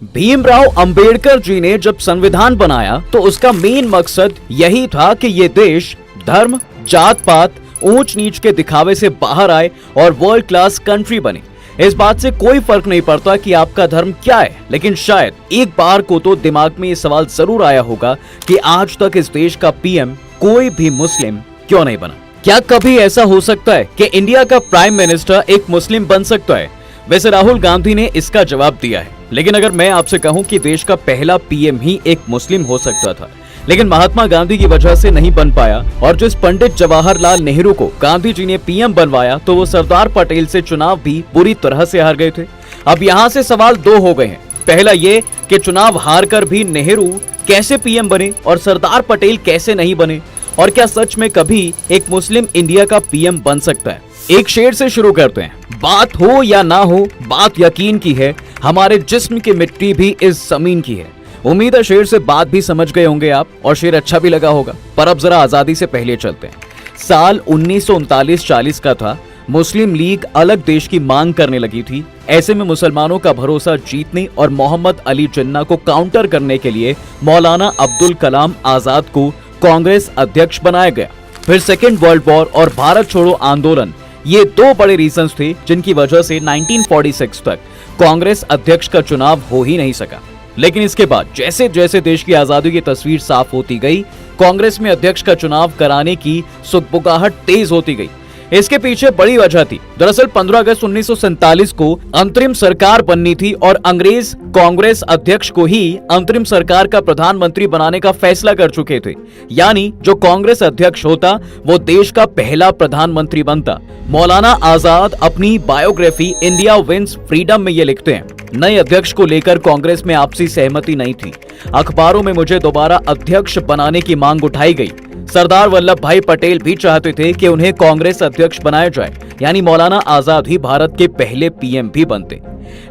भीमराव अंबेडकर जी ने जब संविधान बनाया तो उसका मेन मकसद यही था कि ये देश धर्म, जात पात, ऊंच नीच के दिखावे से बाहर आए और वर्ल्ड क्लास कंट्री बने। इस बात से कोई फर्क नहीं पड़ता कि आपका धर्म क्या है, लेकिन शायद एक बार को तो दिमाग में ये सवाल जरूर आया होगा कि आज तक इस देश का पीएम कोई भी मुस्लिम क्यों नहीं बना। क्या कभी ऐसा हो सकता है कि इंडिया का प्राइम मिनिस्टर एक मुस्लिम बन सकता है? वैसे राहुल गांधी ने इसका जवाब दिया है, लेकिन अगर मैं आपसे कहूं कि देश का पहला पीएम ही एक मुस्लिम हो सकता था, लेकिन महात्मा गांधी की वजह से नहीं बन पाया और जिस पंडित जवाहरलाल नेहरू को गांधी जी ने पीएम बनवाया तो वो सरदार पटेल से चुनाव भी बुरी तरह से हार गए थे। अब यहाँ से सवाल दो हो गए हैं। पहला ये कि चुनाव हार कर भी नेहरू कैसे पीएम बने और सरदार पटेल कैसे नहीं बने, और क्या सच में कभी एक मुस्लिम इंडिया का पीएम बन सकता है? एक शेर से शुरू करते हैं। बात हो या ना हो, बात यकीन की है, हमारे जिस्म की मिट्टी भी इस जमीन की है। उम्मीद है शेर से बात भी समझ गए होंगे आप और शेर अच्छा भी लगा होगा। पर अब जरा आजादी से पहले चलते हैं। साल 1939-40 का था। मुस्लिम लीग अलग देश की मांग करने लगी थी। ऐसे में मुसलमानों का भरोसा जीतने और मोहम्मद अली जिन्ना को काउंटर करने के लिए मौलाना अब्दुल कलाम आजाद को कांग्रेस अध्यक्ष बनाया गया। फिर सेकेंड वर्ल्ड वॉर और भारत छोड़ो आंदोलन, ये दो बड़े रीजंस थे जिनकी वजह से 1946 तक कांग्रेस अध्यक्ष का चुनाव हो ही नहीं सका। लेकिन इसके बाद जैसे जैसे देश की आजादी की तस्वीर साफ होती गई, कांग्रेस में अध्यक्ष का चुनाव कराने की सुगबुगाहट तेज होती गई। इसके पीछे बड़ी वजह थी। दरअसल 15 अगस्त 1947 को अंतरिम सरकार बननी थी और अंग्रेज कांग्रेस अध्यक्ष को ही अंतरिम सरकार का प्रधानमंत्री बनाने का फैसला कर चुके थे। यानी जो कांग्रेस अध्यक्ष होता वो देश का पहला प्रधानमंत्री बनता। मौलाना आजाद अपनी बायोग्राफी इंडिया विंस फ्रीडम में ये लिखते हैं, नए अध्यक्ष को लेकर कांग्रेस में आपसी सहमति नहीं थी। अखबारों में मुझे दोबारा अध्यक्ष बनाने की मांग उठाई गई। सरदार वल्लभ भाई पटेल भी चाहते थे कि उन्हें कांग्रेस अध्यक्ष बनाया जाए, यानी मौलाना आजाद ही भारत के पहले पीएम भी बनते।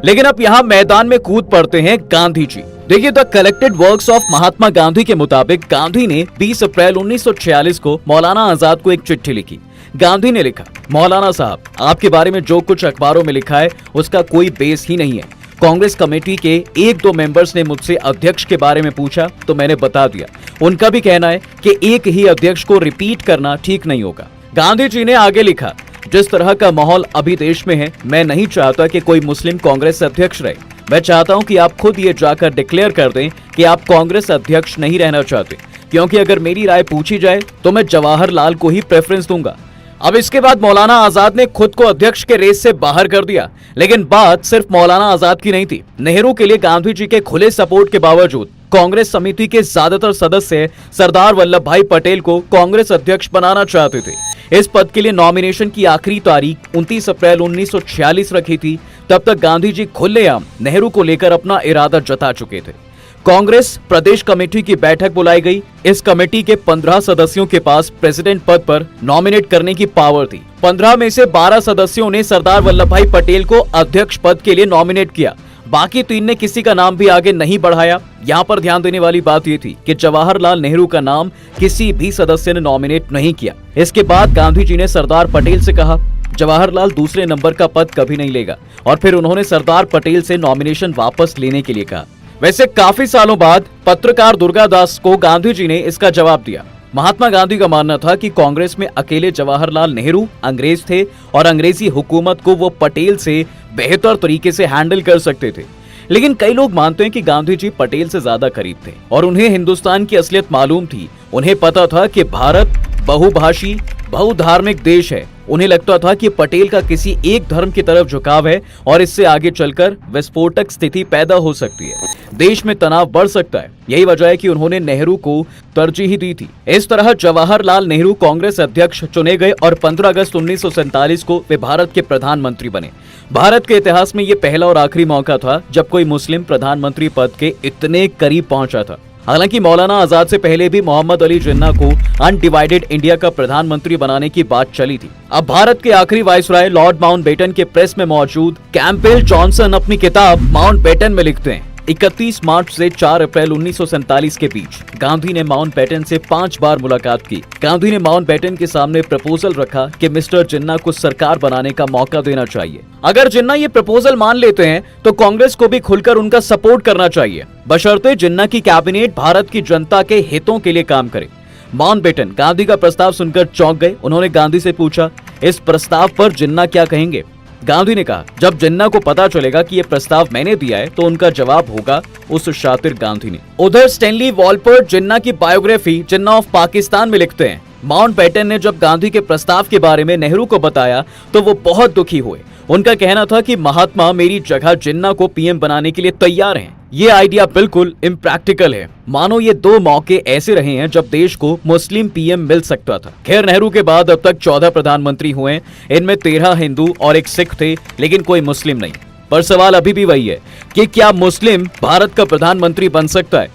लेकिन अब यहाँ मैदान में कूद पड़ते हैं गांधी जी। देखिए, the collected works of Mahatma Gandhi के मुताबिक गांधी ने 20 अप्रैल 1946 को मौलाना आजाद को एक चिट्ठी लिखी। गांधी ने लिखा, मौलाना साहब, आपके बारे में जो कुछ अखबारों में लिखा है उसका कोई बेस ही नहीं है। कांग्रेस कमेटी के एक दो मेंबर्स ने मुझसे अध्यक्ष के बारे में पूछा तो मैंने बता दिया। उनका भी कहना है कि एक ही अध्यक्ष को रिपीट करना ठीक नहीं होगा। गांधी जी ने आगे लिखा, जिस तरह का माहौल अभी देश में है, मैं नहीं चाहता कि कोई मुस्लिम कांग्रेस अध्यक्ष रहे। मैं चाहता हूं कि आप खुद ये जाकर डिक्लेयर कर दें कि आप कांग्रेस अध्यक्ष नहीं रहना चाहते, क्योंकि अगर मेरी राय पूछी जाए तो मैं जवाहरलाल को ही प्रेफरेंस दूंगा। अब इसके बाद मौलाना आजाद ने खुद को अध्यक्ष के रेस से बाहर कर दिया। लेकिन बात सिर्फ मौलाना आजाद की नहीं थी। नेहरू के लिए गांधी जी के खुले सपोर्ट के बावजूद कांग्रेस समिति के ज्यादातर सदस्य सरदार वल्लभ भाई पटेल को कांग्रेस अध्यक्ष बनाना चाहते थे। इस पद के लिए नॉमिनेशन की आखिरी तारीख 29 अप्रैल 1946 रखी थी। तब तक गांधी जी खुलेआम नेहरू को लेकर अपना इरादा जता चुके थे। कांग्रेस प्रदेश कमेटी की बैठक बुलाई गई। इस कमेटी के 15 सदस्यों के पास प्रेसिडेंट पद पर नॉमिनेट करने की पावर थी। 15 में से 12 सदस्यों ने सरदार वल्लभ भाई पटेल को अध्यक्ष पद के लिए नॉमिनेट किया। बाकी 3 ने किसी का नाम भी आगे नहीं बढ़ाया। यहाँ पर ध्यान देने वाली बात ये थी कि जवाहरलाल नेहरू का नाम किसी भी सदस्य ने नॉमिनेट नहीं किया। इसके बाद गांधी जी ने सरदार पटेल से कहा, जवाहरलाल दूसरे नंबर का पद कभी नहीं लेगा, और फिर उन्होंने सरदार पटेल से नॉमिनेशन वापस लेने के लिए कहा। वैसे काफी सालों बाद पत्रकार दुर्गादास को गांधी जी ने इसका जवाब दिया। महात्मा गांधी का मानना था कि कांग्रेस में अकेले जवाहरलाल नेहरू अंग्रेज थे और अंग्रेजी हुकूमत को वो पटेल से बेहतर तरीके से हैंडल कर सकते थे। लेकिन कई लोग मानते हैं कि गांधी जी पटेल से ज्यादा करीब थे और उन्हें हिंदुस्तान की असलियत मालूम थी। उन्हें पता था कि भारत बहुभाषी बहुधार्मिक देश है। उन्हें लगता था कि पटेल का किसी एक धर्म की तरफ झुकाव है और इससे आगे चलकर विस्फोटक स्थिति पैदा हो सकती है, देश में तनाव बढ़ सकता है। यही वजह है कि उन्होंने नेहरू को तरजीह दी थी। इस तरह जवाहरलाल नेहरू कांग्रेस अध्यक्ष चुने गए और 15 अगस्त 1947 को वे भारत के प्रधानमंत्री बने। भारत के इतिहास में ये पहला और आखिरी मौका था जब कोई मुस्लिम प्रधानमंत्री पद के इतने करीब पहुंचा था। हालांकि मौलाना आजाद से पहले भी मोहम्मद अली जिन्ना को अनडिवाइडेड इंडिया का प्रधानमंत्री बनाने की बात चली थी। अब भारत के आखिरी वाइसराय लॉर्ड माउंटबेटन के प्रेस में मौजूद कैंपबेल जॉनसन अपनी किताब माउंटबेटन में लिखते हैं, 31 मार्च से 4 अप्रैल 1947 के बीच गांधी ने माउंटबेटन से 5 बार मुलाकात की। गांधी ने माउंटबेटन के सामने प्रपोजल रखा कि मिस्टर जिन्ना को सरकार बनाने का मौका देना चाहिए। अगर जिन्ना ये प्रपोजल मान लेते हैं तो कांग्रेस को भी खुलकर उनका सपोर्ट करना चाहिए, बशर्ते जिन्ना की कैबिनेट भारत की जनता के हितों के लिए काम करे। माउंटबेटन गांधी का प्रस्ताव सुनकर चौंक गए। उन्होंने गांधी से पूछा, इस प्रस्ताव पर जिन्ना क्या कहेंगे? गांधी ने कहा, जब जिन्ना को पता चलेगा कि यह प्रस्ताव मैंने दिया है तो उनका जवाब होगा उस शातिर गांधी ने। उधर स्टैनली वॉलपर्ट जिन्ना की बायोग्राफी जिन्ना ऑफ पाकिस्तान में लिखते हैं, माउंटबेटन ने जब गांधी के प्रस्ताव के बारे में नेहरू को बताया तो वो बहुत दुखी हुए। उनका कहना था कि महात्मा मेरी जगह जिन्ना को पीएम बनाने के लिए तैयार हैं। ये आइडिया बिल्कुल इम्प्रैक्टिकल है। मानो ये 2 मौके ऐसे रहे हैं जब देश को मुस्लिम पीएम मिल सकता था। खैर, नेहरू के बाद अब तक 14 प्रधानमंत्री हुए, इनमें 13 हिंदू और 1 सिख थे, लेकिन कोई मुस्लिम नहीं। पर सवाल अभी भी वही है कि क्या मुस्लिम भारत का प्रधानमंत्री बन सकता है?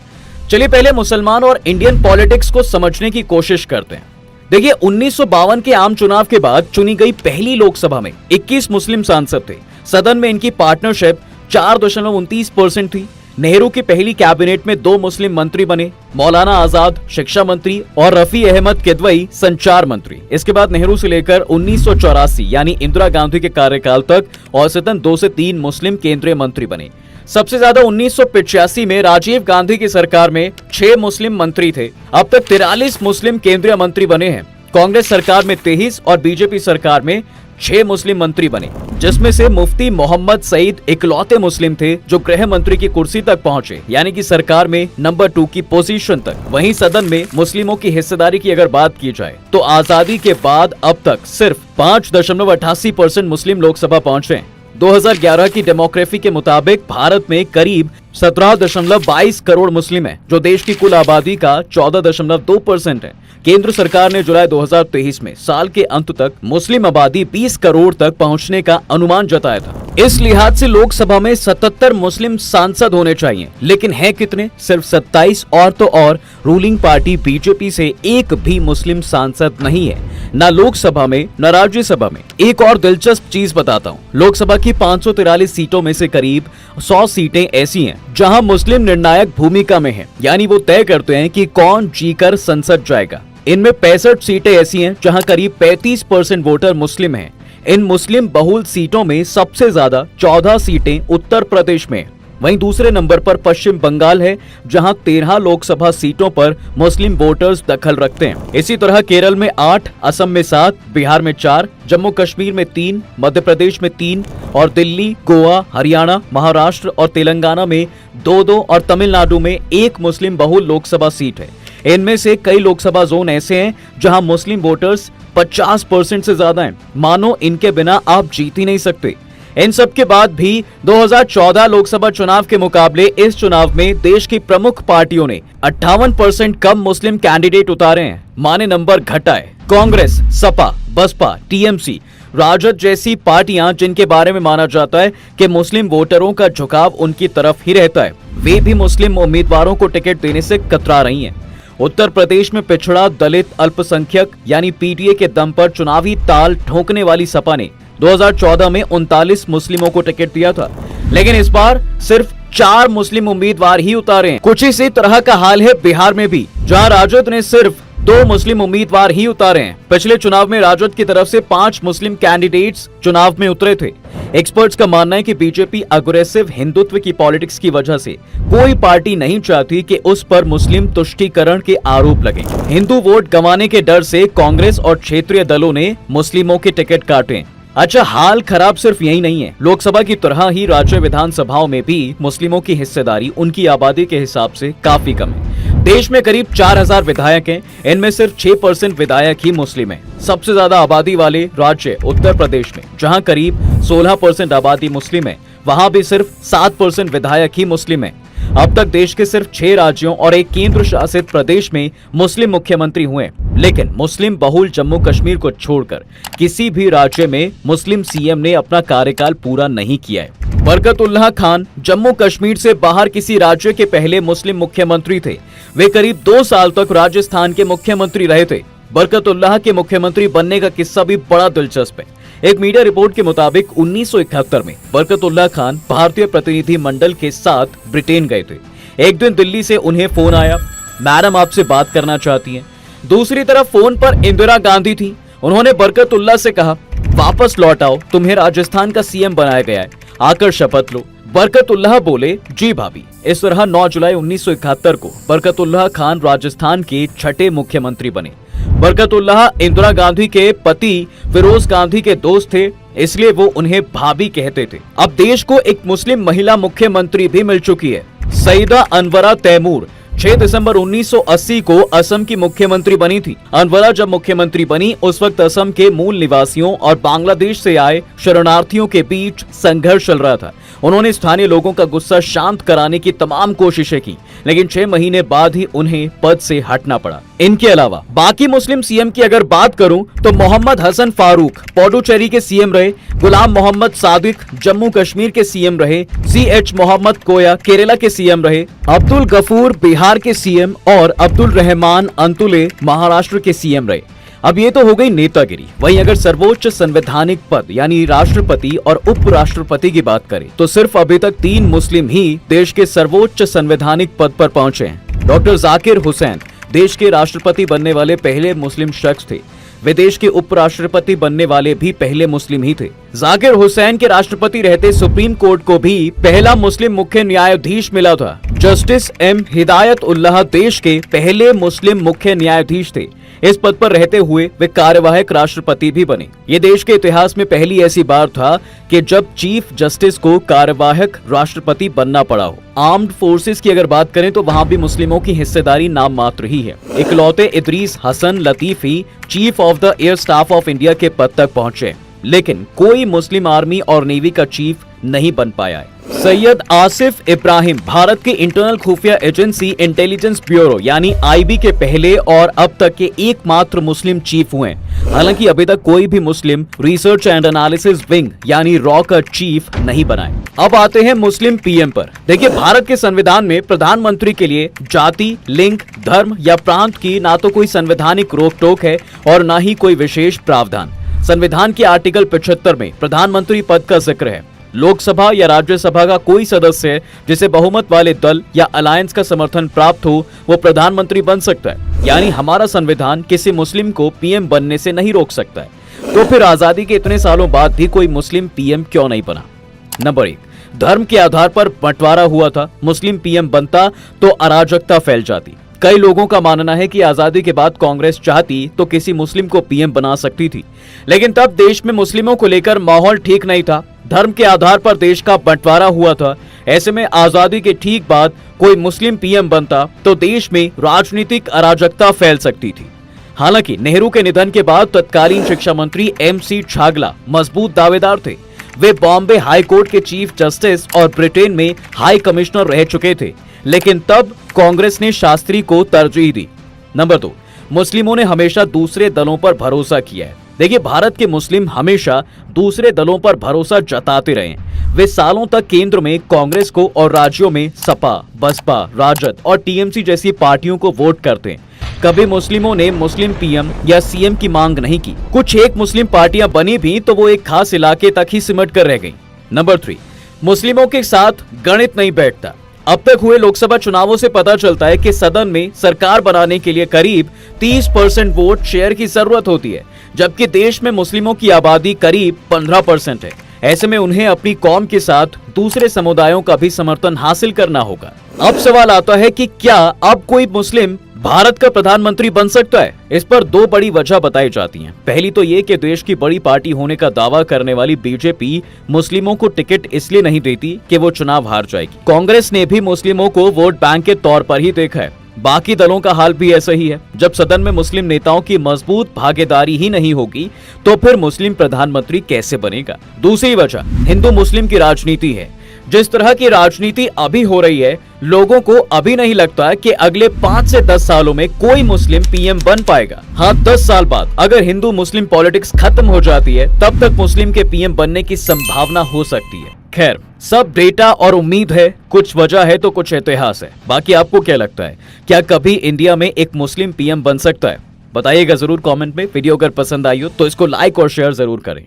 चलिए पहले मुसलमान और इंडियन पॉलिटिक्स को समझने की कोशिश करते हैं। देखिए, 1952 के आम चुनाव के बाद चुनी गई पहली लोकसभा में 21 मुस्लिम सांसद थे। सदन में इनकी पार्टनरशिप 4.29% थी। नेहरू की पहली कैबिनेट में 2 मुस्लिम मंत्री बने, मौलाना आजाद शिक्षा मंत्री और रफी अहमद किदवई संचार मंत्री। इसके बाद नेहरू से लेकर 1984 यानी इंदिरा गांधी के कार्यकाल तक औसतन 2 से 3 मुस्लिम केंद्रीय मंत्री बने। सबसे ज्यादा 1985 में राजीव गांधी की सरकार में 6 मुस्लिम मंत्री थे। अब तक 43 मुस्लिम केंद्रीय मंत्री बने हैं। कांग्रेस सरकार में 23 और बीजेपी सरकार में 6 मुस्लिम मंत्री बने, जिसमें से मुफ्ती मोहम्मद सईद इकलौते मुस्लिम थे जो गृह मंत्री की कुर्सी तक पहुंचे, यानी कि सरकार में नंबर 2 की पोजीशन तक। वहीं सदन में मुस्लिमों की हिस्सेदारी की अगर बात की जाए तो आजादी के बाद अब तक सिर्फ 5.88% मुस्लिम लोकसभा पहुंचे। 2011 की डेमोग्राफी के मुताबिक भारत में करीब 17.22 करोड़ मुस्लिम हैं, जो देश की कुल आबादी का 14.2% है। केंद्र सरकार ने जुलाई 2023 में साल के अंत तक मुस्लिम आबादी 20 करोड़ तक पहुंचने का अनुमान जताया था। इस लिहाज से लोकसभा में 77 मुस्लिम सांसद होने चाहिए, लेकिन हैं कितने? सिर्फ 27, और तो और रूलिंग पार्टी बीजेपी से एक भी मुस्लिम सांसद नहीं है, न लोकसभा में न राज्यसभा में। एक और दिलचस्प चीज बताता हूँ, लोकसभा की 543 सीटों में से करीब 100 सीटें ऐसी हैं जहां मुस्लिम निर्णायक भूमिका में हैं, यानी वो तय करते हैं कि कौन जीकर संसद जाएगा। इनमें 65 सीटें ऐसी हैं जहां करीब 35% वोटर मुस्लिम हैं। इन मुस्लिम बहुल सीटों में सबसे ज्यादा 14 सीटें उत्तर प्रदेश में। वहीं दूसरे नंबर पर पश्चिम बंगाल है, जहां 13 लोकसभा सीटों पर मुस्लिम वोटर्स दखल रखते हैं। इसी तरह केरल में 8, असम में 7, बिहार में 4, जम्मू कश्मीर में 3, मध्य प्रदेश में 3 और दिल्ली, गोवा, हरियाणा, महाराष्ट्र और तेलंगाना में 2-2 और तमिलनाडु में 1 मुस्लिम बहुल लोकसभा सीट है। इनमें से कई लोकसभा जोन ऐसे हैं जहां मुस्लिम वोटर्स 50% से ज्यादा हैं। मानो इनके बिना आप जीत ही नहीं सकते। इन सब के बाद भी 2014 लोकसभा चुनाव के मुकाबले इस चुनाव में देश की प्रमुख पार्टियों ने 58% कम मुस्लिम कैंडिडेट उतारे हैं। माने नंबर घटा है। कांग्रेस, सपा, बसपा, टीएमसी, राजद जैसी पार्टियां जिनके बारे में माना जाता है कि मुस्लिम वोटरों का झुकाव उनकी तरफ ही रहता है, वे भी मुस्लिम उम्मीदवारों को टिकट देने से कतरा रही हैं। उत्तर प्रदेश में पिछड़ा, दलित, अल्पसंख्यक यानी पीटीए के दम पर चुनावी ताल ठोकने वाली सपा ने 2014 में 39 मुस्लिमों को टिकट दिया था, लेकिन इस बार सिर्फ 4 मुस्लिम उम्मीदवार ही उतारे हैं। कुछ इसी तरह का हाल है बिहार में भी, जहां राजद ने सिर्फ 2 मुस्लिम उम्मीदवार ही उतारे हैं। पिछले चुनाव में राजद की तरफ से 5 मुस्लिम कैंडिडेट्स चुनाव में उतरे थे। एक्सपर्ट्स का मानना है कि बीजेपी अग्रेसिव हिंदुत्व की पॉलिटिक्स की वजह से कोई पार्टी नहीं चाहती कि उस पर मुस्लिम तुष्टीकरण के आरोप लगे। हिंदू वोट गंवाने के डर से कांग्रेस और क्षेत्रीय दलों ने मुस्लिमों के टिकट काटे। अच्छा, हाल खराब सिर्फ यही नहीं है। लोकसभा की तरह ही राज्य विधानसभाओं में भी मुस्लिमों की हिस्सेदारी उनकी आबादी के हिसाब से काफी कम है। देश में करीब 4000 विधायक हैं, इनमें सिर्फ 6% विधायक ही मुस्लिम हैं। सबसे ज्यादा आबादी वाले राज्य उत्तर प्रदेश में, जहां करीब 16% आबादी मुस्लिम है, वहां भी सिर्फ 7% विधायक ही मुस्लिम है। अब तक देश के सिर्फ 6 राज्यों और एक केंद्र शासित प्रदेश में मुस्लिम मुख्यमंत्री हुए, लेकिन मुस्लिम बहुल जम्मू कश्मीर को छोड़कर किसी भी राज्य में मुस्लिम सीएम ने अपना कार्यकाल पूरा नहीं किया है। बरकतुल्लाह खान जम्मू कश्मीर से बाहर किसी राज्य के पहले मुस्लिम मुख्यमंत्री थे। वे करीब 2 साल तक राजस्थान के मुख्यमंत्री रहे थे। बरकतुल्लाह के मुख्यमंत्री बनने का किस्सा भी बड़ा दिलचस्प है। एक मीडिया रिपोर्ट के मुताबिक 1971 में बरकतुल्लाह खान भारतीय प्रतिनिधि मंडल के साथ ब्रिटेन गए थे। एक दिन दिल्ली से उन्हें फोन आया, मैडम आपसे बात करना चाहती हैं। दूसरी तरफ फोन पर इंदिरा गांधी थी। उन्होंने बरकतुल्लाह से कहा, वापस लौट आओ, तुम्हें राजस्थान का सीएम बनाया गया है, आकर शपथ लो। बरकतुल्लाह बोले, जी भाभी। इस तरह 9 जुलाई 1971 को बरकतुल्लाह खान राजस्थान के छठे मुख्यमंत्री बने। बरकतुल्लाह इंदिरा गांधी के पति फिरोज गांधी के दोस्त थे, इसलिए वो उन्हें भाभी कहते थे। अब देश को एक मुस्लिम महिला मुख्यमंत्री भी मिल चुकी है। सईदा अनवरा तैमूर 6 दिसंबर 1980 को असम की मुख्यमंत्री बनी थी। अनवरा जब मुख्यमंत्री बनी उस वक्त असम के मूल निवासियों और बांग्लादेश से आए शरणार्थियों के बीच संघर्ष चल रहा था। उन्होंने स्थानीय लोगों का गुस्सा शांत कराने की तमाम कोशिशें की, लेकिन 6 महीने बाद ही उन्हें पद से हटना पड़ा। इनके अलावा बाकी मुस्लिम सीएम की अगर बात करूं तो मोहम्मद हसन फारूक पुडुचेरी के सीएम रहे, गुलाम मोहम्मद सादिक जम्मू कश्मीर के सीएम रहे, CH मोहम्मद कोया केरला के सीएम रहे, अब्दुल गफूर बिहार के सीएम और अब्दुल रहमान अंतुले महाराष्ट्र के सीएम रहे। अब ये तो हो गई नेतागिरी। वहीं अगर सर्वोच्च संवैधानिक पद यानी राष्ट्रपति और उपराष्ट्रपति की बात करें तो सिर्फ अभी तक 3 मुस्लिम ही देश के सर्वोच्च संवैधानिक पद पर पहुंचे हैं। डॉक्टर जाकिर हुसैन देश के राष्ट्रपति बनने वाले पहले मुस्लिम शख्स थे। वे देश के उपराष्ट्रपति बनने वाले भी पहले मुस्लिम ही थे। जाकिर हुसैन के राष्ट्रपति रहते सुप्रीम कोर्ट को भी पहला मुस्लिम मुख्य न्यायाधीश मिला था। जस्टिस M हिदायत उल्लाह देश के पहले मुस्लिम मुख्य न्यायाधीश थे। इस पद पर रहते हुए वे कार्यवाहक राष्ट्रपति भी बने। ये देश के इतिहास में पहली ऐसी बार था कि जब चीफ जस्टिस को कार्यवाहक राष्ट्रपति बनना पड़ा हो। आर्म्ड फोर्सेस की अगर बात करें तो वहां भी मुस्लिमों की हिस्सेदारी नाम मात्र ही है। इकलौते Idris Hasan Latifi chief of the air staff of India के पद तक पहुंचे, लेकिन कोई मुस्लिम आर्मी और नेवी का चीफ नहीं बन पाया है। सैयद आसिफ इब्राहिम भारत की इंटरनल खुफिया एजेंसी इंटेलिजेंस ब्यूरो यानी IB के पहले और अब तक के एकमात्र मुस्लिम चीफ हुए। हालांकि अभी तक कोई भी मुस्लिम रिसर्च एंड एनालिसिस विंग यानी रॉ का चीफ नहीं बनाए। अब आते हैं मुस्लिम PM पर। देखिए, भारत के संविधान में प्रधानमंत्री के लिए जाति, लिंग, धर्म या प्रांत की ना तो कोई संवैधानिक रोक टोक है और ना ही कोई विशेष प्रावधान। संविधान के आर्टिकल 75 में प्रधानमंत्री पद का जिक्र है। लोकसभा या राज्यसभा का कोई सदस्य जिसे बहुमत वाले दल या अलायंस का समर्थन प्राप्त हो वो प्रधानमंत्री बन सकता है। यानी हमारा संविधान किसी मुस्लिम को PM बनने से नहीं रोक सकता है। तो फिर आजादी के इतने सालों बाद भी कोई मुस्लिम PM क्यों नहीं बना? नंबर 1, धर्म के आधार पर बंटवारा हुआ था। मुस्लिम PM बनता तो अराजकता फैल जाती। कई लोगों का मानना है कि आजादी के बाद कांग्रेस चाहती तो किसी मुस्लिम को PM बना सकती थी, लेकिन तब देश में मुस्लिमों को लेकर माहौल ठीक नहीं था। धर्म के आधार पर देश का बंटवारा हुआ था। ऐसे में आजादी के ठीक बाद कोई मुस्लिम PM बनता तो देश में राजनीतिक अराजकता फैल सकती थी। हालांकि नेहरू के निधन के बाद तत्कालीन शिक्षा मंत्री MC छागला मजबूत दावेदार थे। वे बॉम्बे हाई कोर्ट के चीफ जस्टिस और ब्रिटेन में हाई कमिश्नर रह चुके थे, लेकिन तब कांग्रेस ने शास्त्री को तरजीह दी। नंबर 2, मुस्लिमों ने हमेशा दूसरे दलों पर भरोसा किया है। देखिए, भारत के मुस्लिम हमेशा दूसरे दलों पर भरोसा जताते रहे। वे सालों तक केंद्र में कांग्रेस को और राज्यों में सपा, बसपा, राजद और TMC जैसी पार्टियों को वोट करते हैं। कभी मुस्लिमों ने मुस्लिम PM या CM की मांग नहीं की। कुछ एक मुस्लिम पार्टियां बनी भी तो वो एक खास इलाके तक ही सिमट कर रह गई। नंबर 3, मुस्लिमों के साथ गणित नहीं बैठता। अब तक हुए लोकसभा चुनावों से पता चलता है कि सदन में सरकार बनाने के लिए करीब 30% वोट शेयर की जरूरत होती है, जबकि देश में मुस्लिमों की आबादी करीब 15% है। ऐसे में उन्हें अपनी कौम के साथ दूसरे समुदायों का भी समर्थन हासिल करना होगा। अब सवाल आता है कि क्या अब कोई मुस्लिम भारत का प्रधानमंत्री बन सकता है? इस पर 2 बड़ी वजह बताई जाती हैं। पहली तो ये कि देश की बड़ी पार्टी होने का दावा करने वाली BJP मुस्लिमों को टिकट इसलिए नहीं देती कि वो चुनाव हार जाएगी। कांग्रेस ने भी मुस्लिमों को वोट बैंक के तौर पर ही देखा है। बाकी दलों का हाल भी ऐसा ही है। जब सदन में मुस्लिम नेताओं की मजबूत भागीदारी ही नहीं होगी तो फिर मुस्लिम प्रधानमंत्री कैसे बनेगा? दूसरी वजह हिंदू मुस्लिम की राजनीति है। जिस तरह की राजनीति अभी हो रही है, लोगों को अभी नहीं लगता कि अगले 5 से 10 सालों में कोई मुस्लिम PM बन पाएगा। हाँ, 10 साल बाद अगर हिंदू मुस्लिम पॉलिटिक्स खत्म हो जाती है तब तक मुस्लिम के PM बनने की संभावना हो सकती है। खैर, सब डेटा और उम्मीद है, कुछ वजह है तो कुछ इतिहास है। बाकी आपको क्या लगता है, क्या कभी इंडिया में एक मुस्लिम PM बन सकता है? बताइएगा जरूर कमेंट में। वीडियो अगर पसंद आई हो तो इसको लाइक और शेयर जरूर करें।